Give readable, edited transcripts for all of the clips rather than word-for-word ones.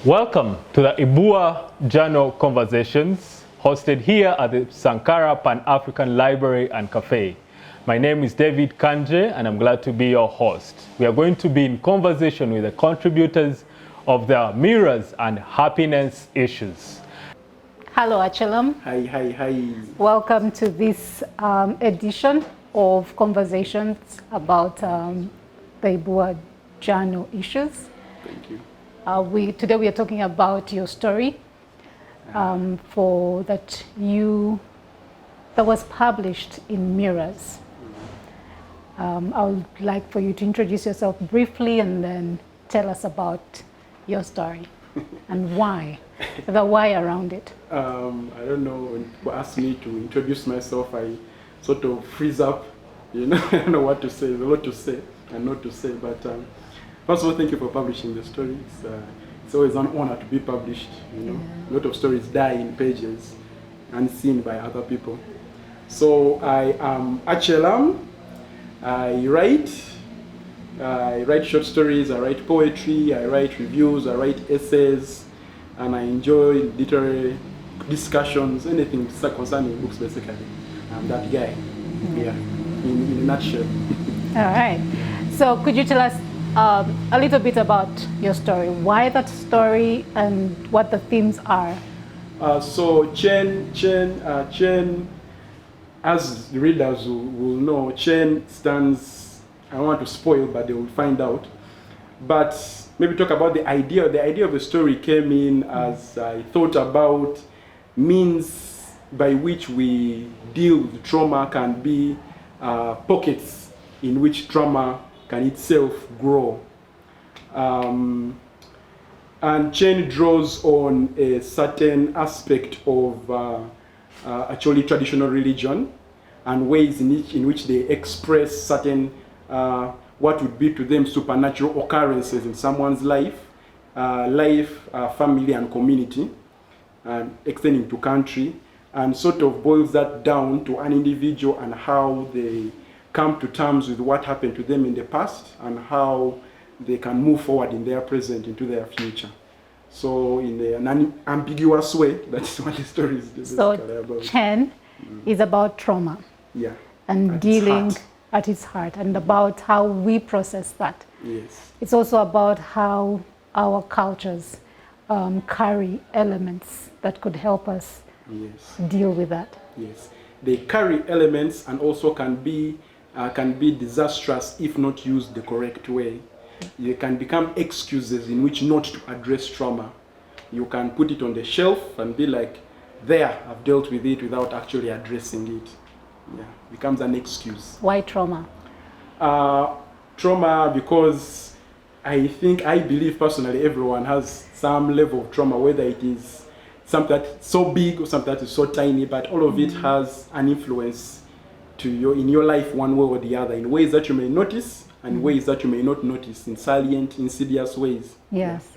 Welcome to the Ibua Journal Conversations, hosted here at the Sankara Pan-African Library and Cafe. My name is David Kanje, and I'm glad to be your host. We are going to be in conversation with the contributors of their mirrors and happiness issues. Hello, Achelam. Hi. Welcome to this edition of Conversations about the Ibua Journal issues. Thank you. Today we are talking about your story that was published in Mirrors. I would like for you to introduce yourself briefly and then tell us about your story and why, the why around it. I don't know, when people ask me to introduce myself, I sort of freeze up, I don't know what to say. There's a lot to say and not to say, but first of all, thank you for publishing the story. It's always an honor to be published. A lot of stories die in pages, unseen by other people. So I am Achelam. I write short stories, I write poetry, I write reviews, I write essays, and I enjoy literary discussions, anything concerning books, basically. I'm that guy, in a nutshell. All right. So could you tell us a little bit about your story? Why that story and what the themes are? So Chen, as the readers will know, Chen stands, I don't want to spoil, but they will find out. But maybe talk about the idea. The idea of the story came in as I thought about means by which we deal with trauma can be pockets in which trauma can itself grow. And Chen draws on a certain aspect of actually traditional religion and ways in which they express certain what would be to them supernatural occurrences in someone's life, family and community, and extending to country, and sort of boils that down to an individual and how they come to terms with what happened to them in the past and how they can move forward in their present into their future. So in an ambiguous way, that's what the story is about. Chen is about trauma. Yeah. And at dealing at its heart, and about how we process that. Yes. It's also about how our cultures carry elements that could help us deal with that. Yes. They carry elements and also can be disastrous if not used the correct way. They can become excuses in which not to address trauma. You can put it on the shelf and be like, there, I've dealt with it without actually addressing it. Yeah, becomes an excuse. Why trauma? Trauma because I believe personally everyone has some level of trauma, whether it is something that's so big or something that is so tiny, but all of it has an influence in your life one way or the other, in ways that you may notice and ways that you may not notice, in salient, insidious ways. Yes.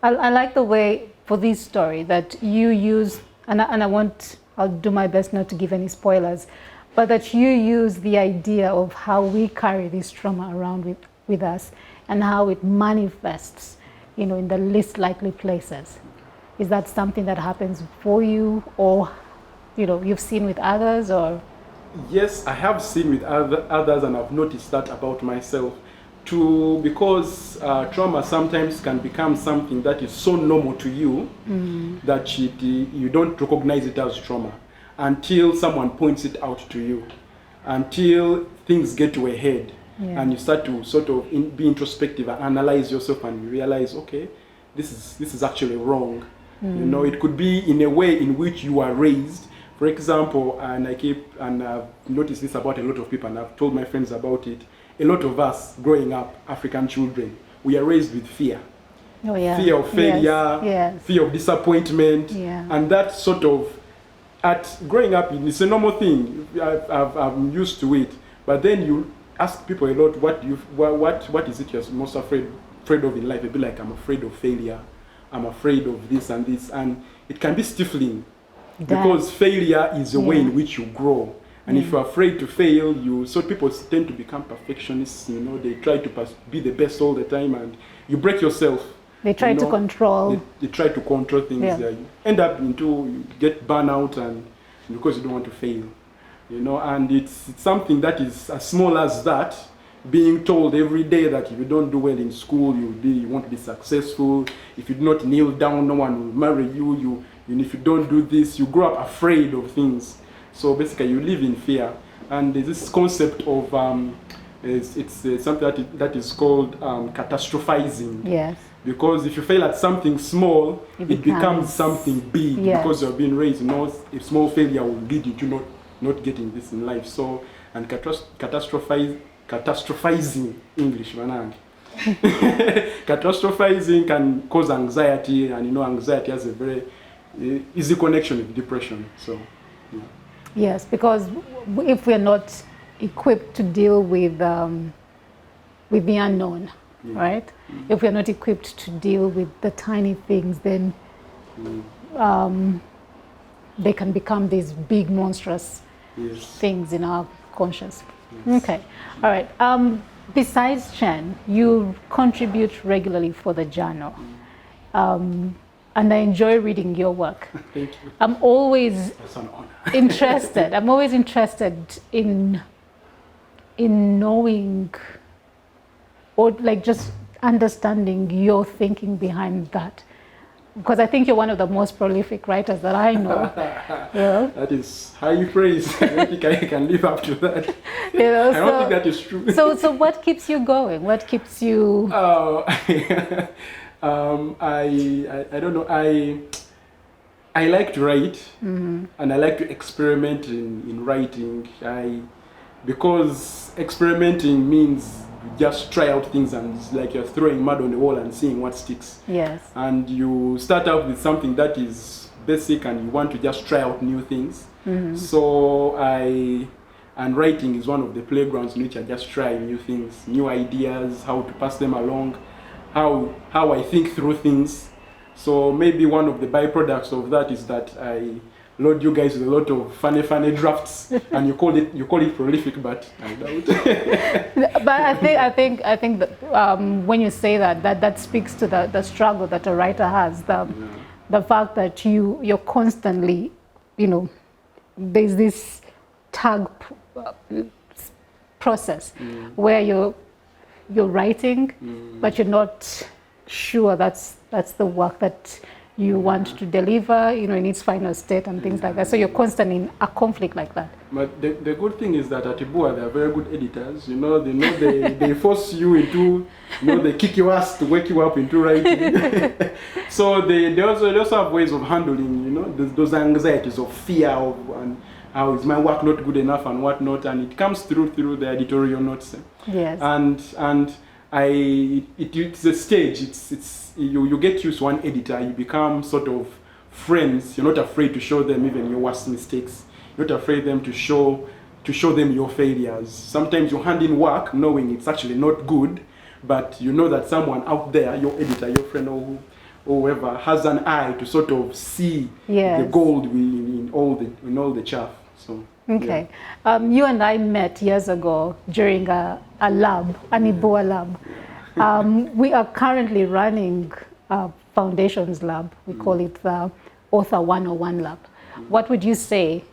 I like the way for this story that you use, I'll do my best not to give any spoilers, but that you use the idea of how we carry this trauma around with us and how it manifests, in the least likely places. Is that something that happens for you, or, you've seen with others, or? Yes, I have seen with others, and I've noticed that about myself too, because trauma sometimes can become something that is so normal to you that you don't recognize it as trauma until someone points it out to you, until things get to a head and you start to sort of be introspective and analyze yourself, and you realize, okay, this is actually wrong. It could be in a way in which you are raised. For example, and I've noticed this about a lot of people, and I've told my friends about it. A lot of us growing up, African children, we are raised with fear. Oh, yeah. Fear of failure, fear of disappointment, and that sort of, growing up, it's a normal thing. I'm used to it. But then you ask people a lot, what is it you're most afraid of in life? They'll be like, I'm afraid of failure, I'm afraid of this and this, and it can be stifling. Because failure is a way in which you grow. And if you're afraid to fail, people tend to become perfectionists, they try to be the best all the time, and you break yourself. They try to control. They try to control things. Yeah. You end up you get burnout, and because you don't want to fail, and it's something that is as small as that. Being told every day that if you don't do well in school, you won't be successful. If you do not kneel down, no one will marry you. And if you don't do this, you grow up afraid of things. So basically, you live in fear. And there's this concept of it's something that is called catastrophizing. Yes. Because if you fail at something small, it becomes something big. Yes. Because you're being raised, a small failure will lead you to not getting this in life. So, and catastrophizing English, manang. Catastrophizing can cause anxiety, and anxiety has a very easy connection with depression. So, yeah. Yes, because if we're not equipped to deal with the unknown, right? If we're not equipped to deal with the tiny things, then they can become these big monstrous things in our conscious. Yes. Okay, all right. Besides Chen, you contribute regularly for the journal, and I enjoy reading your work. Thank you. I'm always That's an honor. interested. I'm always interested in knowing, or like just understanding your thinking behind that. Because I think you're one of the most prolific writers that I know. Yeah. That is high praise. I don't think I can live up to that. I don't think that is true. So what keeps you going? What keeps you? I don't know. I like to write, and I like to experiment in writing. Because experimenting means you just try out things, and it's like you're throwing mud on the wall and seeing what sticks. Yes. And you start out with something that is basic, and you want to just try out new things. So and writing is one of the playgrounds in which I just try new things, new ideas, how to pass them along, how I think through things. So maybe one of the byproducts of that is that I load you guys with a lot of funny drafts, and you call it prolific, but I doubt. But I think that, when you say that speaks to the struggle that a writer has, the fact that you're constantly, there's this tag process where you're writing, but you're not sure that's the work that you want to deliver, in its final state and things like that. So you're constantly in a conflict like that. But the good thing is that at Ibua, they are very good editors. They force you into, they kick your ass to wake you up into writing. So they also have ways of handling, those anxieties of fear and how is my work not good enough and whatnot, and it comes through the editorial notes. Yes. And it's a stage. You get used to one editor, you become sort of friends. You're not afraid to show them even your worst mistakes. You're not afraid them to show them your failures. Sometimes you hand in work knowing it's actually not good, but you know that someone out there, your editor, your friend, or whoever, has an eye to sort of see the gold in all the chaff. So. Okay. Yeah. You and I met years ago during a lab, an Ibua lab. We are currently running a Foundations Lab. We call it the Author 101 Lab. What would you say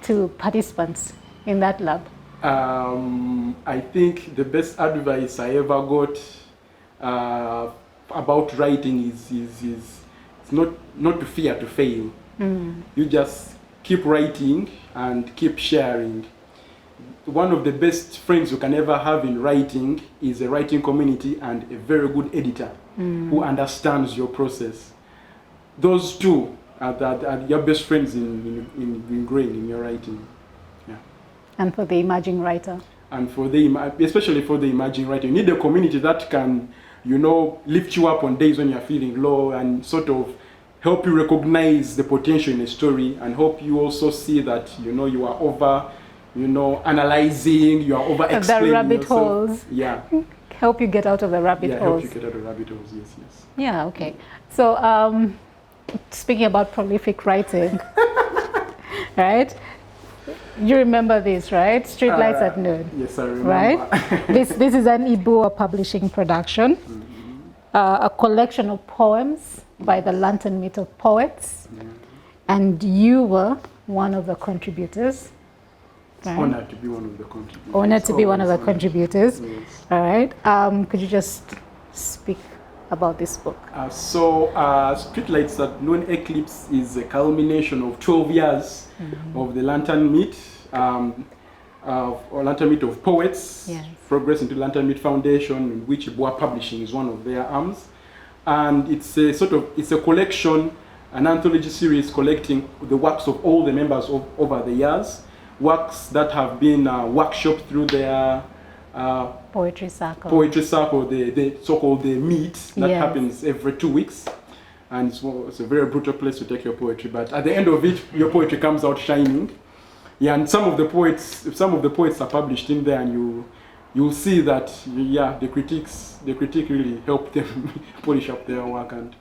to participants in that lab? I think the best advice I ever got about writing is not to fear to fail. You just keep writing and keep sharing. One of the best friends you can ever have in writing is a writing community and a very good editor who understands your process. Those two are your best friends in growing in your writing. Yeah. And for the emerging writer? And especially for the emerging writer, you need a community that can, lift you up on days when you're feeling low and sort of help you recognize the potential in a story, and help you also see that, you are over, analyzing, you are over explaining the rabbit yourself. Holes. Yeah. Help you get out of the rabbit holes. Help you get out of the rabbit holes, yes. Yeah, okay. So, speaking about prolific writing, right? You remember this, right? Street Lights at Noon. Yes, I remember. Right? This is an Ibua publishing production. a collection of poems by the Lantern Meet of Poets, and you were one of the contributors. Right? Honored to be one of the contributors. Honored to be one of the Always contributors. Yes. All right. Could you just speak about this book? Streetlights at Noon Eclipse is a culmination of 12 years of the Lantern Meet, or Lantern Meet of Poets, Yes. progress into Lantern Meet Foundation, in which Ibua Publishing is one of their arms. And it's a collection, an anthology series collecting the works of all the members over the years, works that have been workshopped through their Poetry Circle. The so-called the meet that Yes. happens every 2 weeks, and it's a very brutal place to take your poetry. But at the end of it, your poetry comes out shining. Yeah, and some of the poets are published in there, and you'll see that the critique really helped them polish up their work. And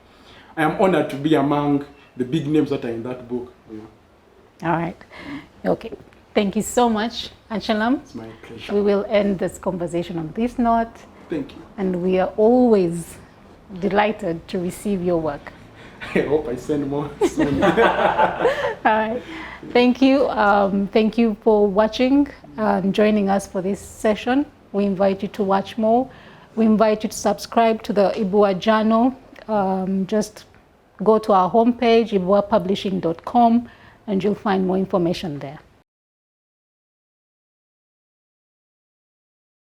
I am honored to be among the big names that are in that book. Yeah. All right. Okay. Thank you so much, Achelam. It's my pleasure. We will end this conversation on this note. Thank you. And we are always delighted to receive your work. I hope I send more soon. All right. Thank you. Thank you for watching and joining us for this session. We invite you to watch more. We invite you to subscribe to the Ibua Journal. Just go to our homepage, ibuapublishing.com, and you'll find more information there.